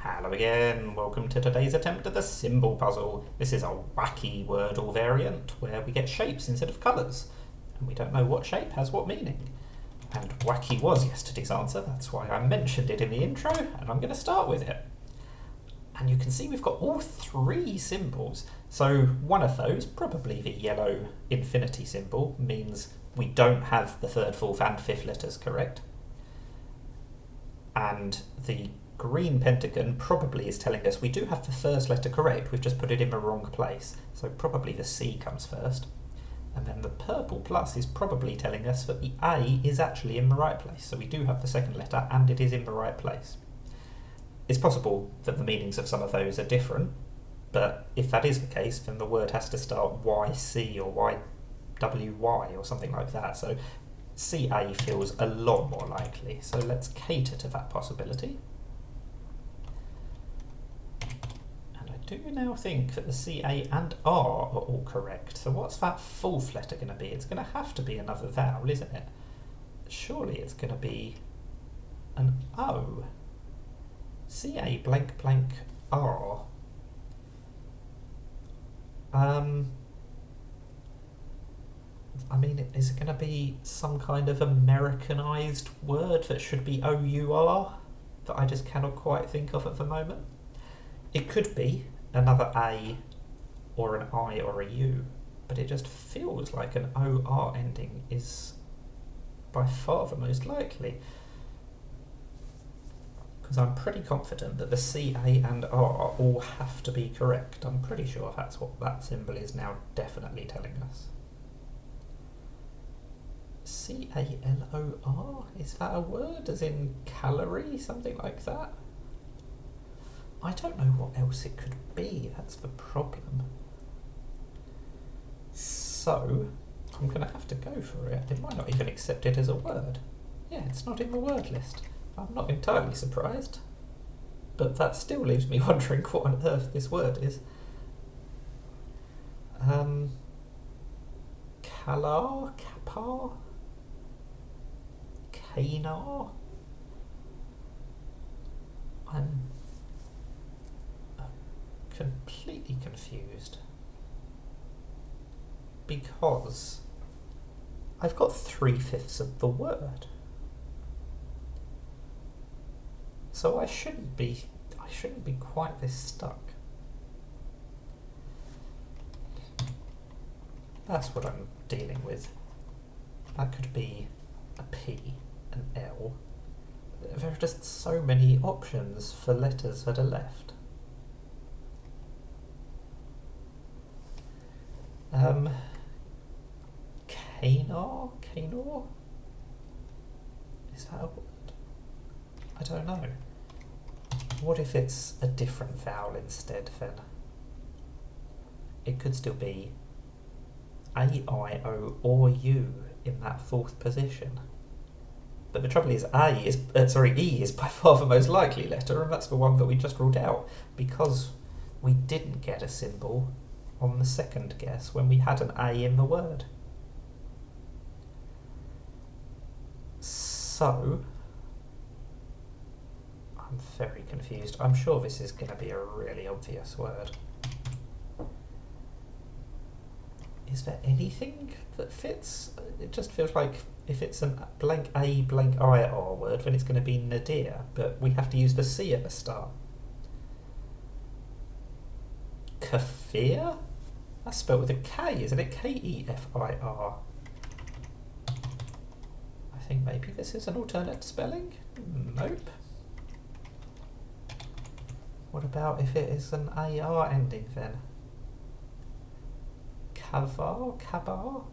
Hello again, welcome to today's attempt at the Symble puzzle. This is a wacky Wordle variant where we get shapes instead of colours, and we don't know what shape has what meaning. And wacky was yesterday's answer, that's why I mentioned it in the intro, and I'm going to start with it. And you can see we've got all three symbols, so one of those, probably the yellow infinity symbol, means we don't have the third, fourth and fifth letters correct. And the green pentagon probably is telling us we do have the first letter correct, we've just put it in the wrong place, so probably the C comes first. And then the purple plus is probably telling us that the A is actually in the right place, so we do have the second letter and it is in the right place. It's possible that the meanings of some of those are different, but if that is the case, then the word has to start YC or YWY or something like that, so CA feels a lot more likely, so let's cater to that possibility. I do now think that the CA and R are all correct, so what's that fourth letter going to be? It's going to have to be another vowel, isn't it? Surely it's going to be an O. CA blank blank R. I mean, is it going to be some kind of Americanized word that should be OUR that I just cannot quite think of at the moment? It could be another A or an I or a U, but it just feels like an OR ending is by far the most likely. Because I'm pretty confident that the C, A and R all have to be correct. I'm pretty sure that's what that symbol is now definitely telling us. CALOR? Is that a word? As in calorie? Something like that? I don't know what else it could be, that's the problem. So, I'm going to have to go for it. It might not even accept it as a word. Yeah, it's not in the word list. I'm not entirely surprised, but that still leaves me wondering what on earth this word is. Calar? Capar? Canar? I'm completely confused because I've got 3/5 of the word, so I shouldn't be quite this stuck. That's what I'm dealing with. That could be a P, an L. There are just so many options for letters that are left. Canar? Canor? Is that a word? I don't know. What if it's a different vowel instead then? It could still be A, I, O or U in that fourth position. But the trouble is E is by far the most likely letter, and that's the one that we just ruled out because we didn't get a symbol on the second guess when we had an A in the word. So, I'm very confused. I'm sure this is going to be a really obvious word. Is there anything that fits? It just feels like if it's a blank A blank IR word, then it's going to be Nadir, but we have to use the C at the start. Kefir? That's spelled with a K, isn't it? Kefir. I think maybe this is an alternate spelling? Nope. What about if it is an AR ending then? Kavar? Kabar?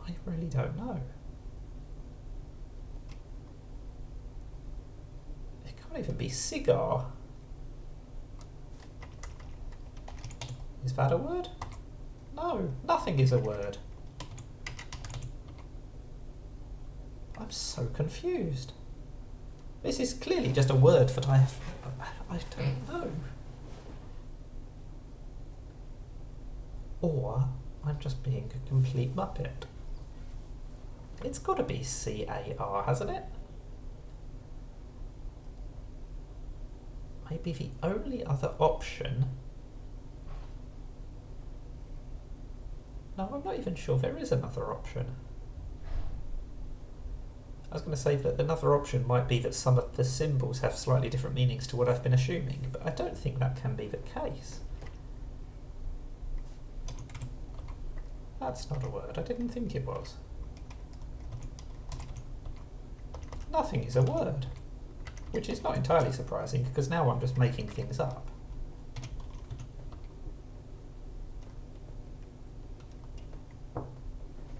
I really don't know. It can't even be cigar. Is that a word? No, nothing is a word. I'm so confused. This is clearly just a word that I don't know. Or I'm just being a complete muppet. It's got to be CAR, hasn't it? maybe the only other option... No, I'm not even sure there is another option. I was going to say that another option might be that some of the symbols have slightly different meanings to what I've been assuming, but I don't think that can be the case. That's not a word. I didn't think it was. Nothing is a word, which is not entirely surprising because now I'm just making things up.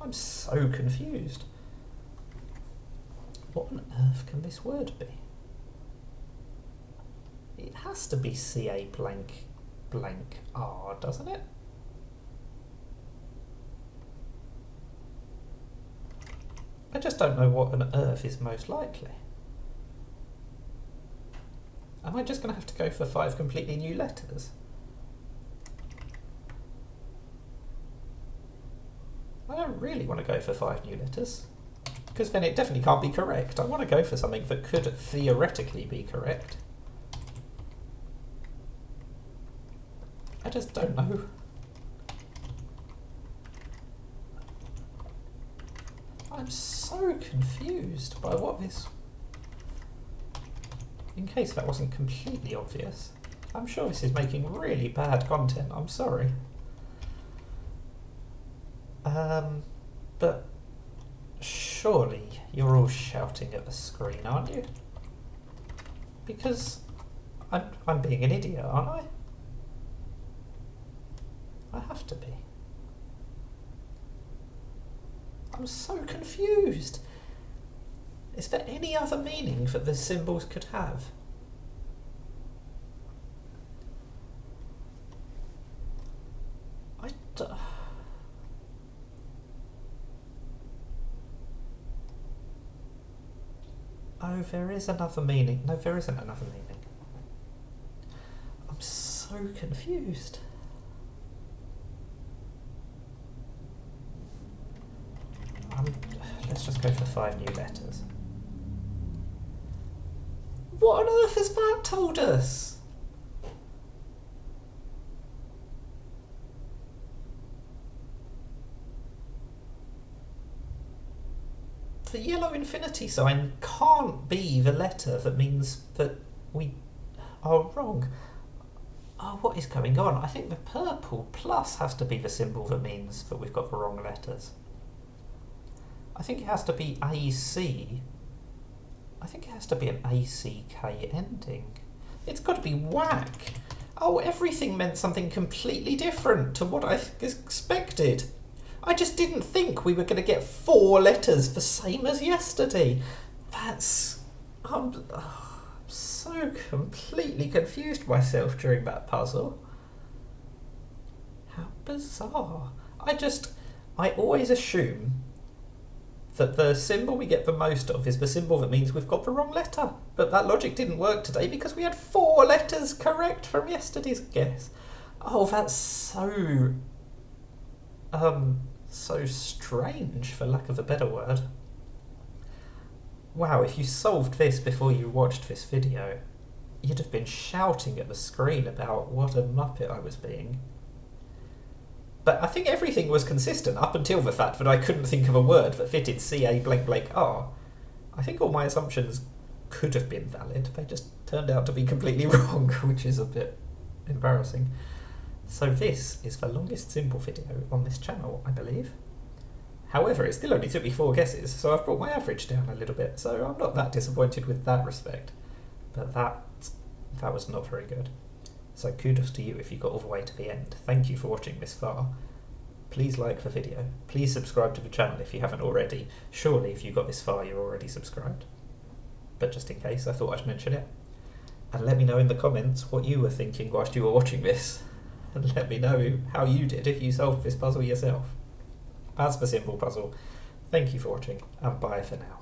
I'm so confused. What on earth can this word be? It has to be CA blank blank R, doesn't it? I just don't know what on earth is most likely. Am I just going to have to go for 5 completely new letters? I don't really want to go for 5 new letters, because then it definitely can't be correct. I want to go for something that could theoretically be correct. I just don't know. I'm so confused by what this... In case that wasn't completely obvious, I'm sure this is making really bad content, I'm sorry. But surely you're all shouting at the screen, aren't you? Because I'm being an idiot, aren't I? I have to be. I'm so confused. Is there any other meaning that the symbols could have? Oh, there is another meaning. No, there isn't another meaning. I'm so confused. Let's just go for 5 new letters. What on earth has that told us? The yellow infinity sign can't be the letter that means that we are wrong. Oh, what is going on? I think the purple plus has to be the symbol that means that we've got the wrong letters. I think it has to be AC. I think it has to be an ACK ending. It's got to be whack. Oh, everything meant something completely different to what I expected. I just didn't think we were going to get 4 letters the same as yesterday. I'm so completely confused myself during that puzzle. How bizarre. I always assume that the symbol we get the most of is the symbol that means we've got the wrong letter. But that logic didn't work today because we had 4 letters correct from yesterday's guess. Oh, that's so... so strange, for lack of a better word. Wow, if you solved this before you watched this video, you'd have been shouting at the screen about what a muppet I was being. But I think everything was consistent up until the fact that I couldn't think of a word that fitted CA blank blank R. I think all my assumptions could have been valid, they just turned out to be completely wrong, which is a bit embarrassing. So this is the longest symbol video on this channel, I believe. However, it still only took me 4 guesses, so I've brought my average down a little bit, so I'm not that disappointed with that respect. But that was not very good. So kudos to you if you got all the way to the end. Thank you for watching this far. Please like the video. Please subscribe to the channel if you haven't already. Surely if you got this far you're already subscribed. But just in case, I thought I'd mention it. And let me know in the comments what you were thinking whilst you were watching this. And let me know how you did if you solved this puzzle yourself. As for Symble puzzle, thank you for watching, and bye for now.